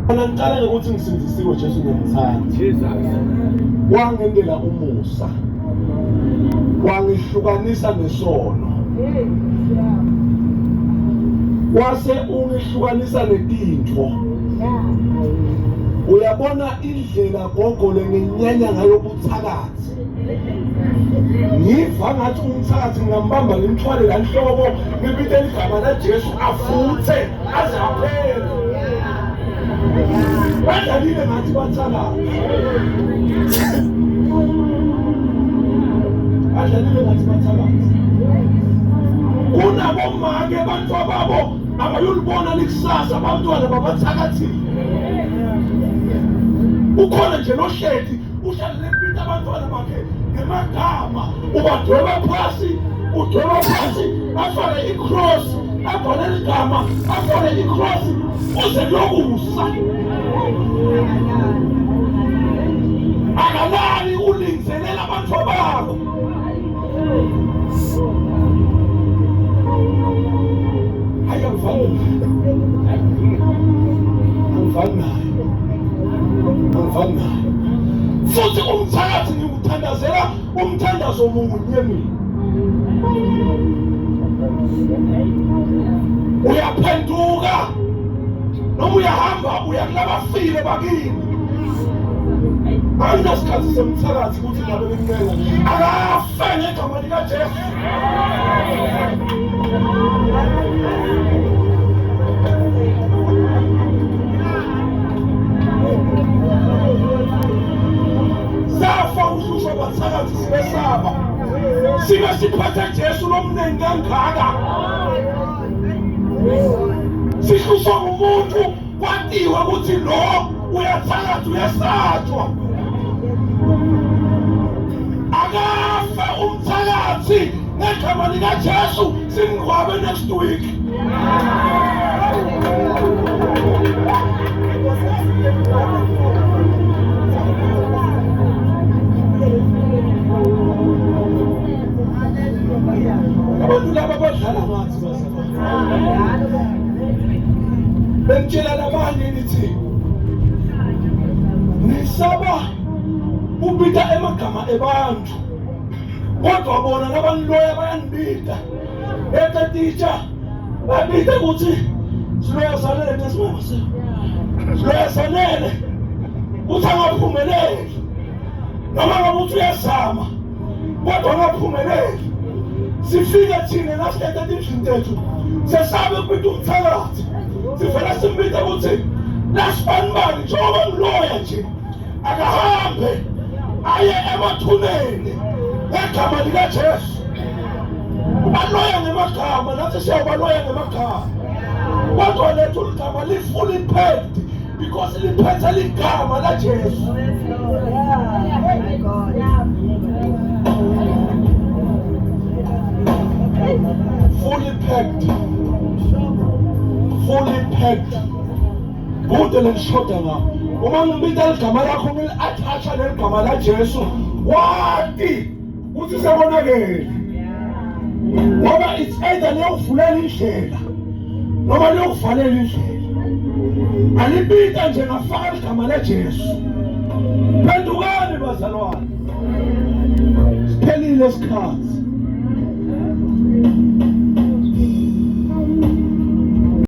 Mina ngicala ukuthi ngisindisiwe Jesu ngiyamthanda. Wangendela umusa. Wangihlukanisa nesono. Wase ungihlukanisa netintfo. Uyabona indlela gogo lenginyanya ngayo ubuthakathi. Ngiva ngathi umthakathi ngambamba ngimthwale la nhlobo ngibithe igama la Jesu afuthe aze aphele. Badlalile ngathi bathakathi. Badlalile ngathi bathakathi. Kunabomake bantwababo abayulibona likusasa abantwana babathakathile. Ukhona nje nohleti uhlale lepita abantwana bakhe ngemagama ubadweba phasi udweba phasi afale icross abhale igama afale icross uze lokusa akalali ulingiselela abantwababo. Angifani futhi umthakathi ngikuthandazela umthandazo munye mina. Uyaphenduka noma uyahamba uya kulabafile bakini. Anginasikhathi semthakathi ukuthi ngabe ngimncenga akafe ngegama likaJesu. Safa ushusha bathakathi sibesaba. Sibe siphathe Jesu lomnengi kangaka. Sihluswa umuntu kwatiwa ukuthi lo uyathakathi uyasatshwa. Akafe umthakathi ngegama likaJesu simngcwabe next week. Abantu laba badlala ngathi bazalwane. Bengitshela labanye nithi nisaba ubita emagama ebantu. Kodwa bona nabaniloya bayanibita. Teacher babita ukuthi siloya sanele nesimase. Siloya sanele uthi angaphumeleli. Noma ngabe uthi uyazama kodwa angaphumeleli. Sifike thina nasilethe endlini yethu sesabe ukuthi umthakathi sivela simbithe ukuthi lasibanibani njengoba ngiloya nje akahambe aye emathuneni ngegama likaJesu. Baloya ngemagama nathi siyabaloya ngemagama kodwa lethu ligama li-fully packed because liphethe ligama laJesu. Fully packed. Fully packed. Bude lengishoda ngapha. Uma ngibita igama lakho ngili-attach neligama laJesu, wati ukuthi sebonakele. Ngoba it's either liyokuvulela indlela noma liyokuvalela indlela. Alibita nje ngafaka igama laJesu. Phendukani bazalwane. Siphelile isikhathi.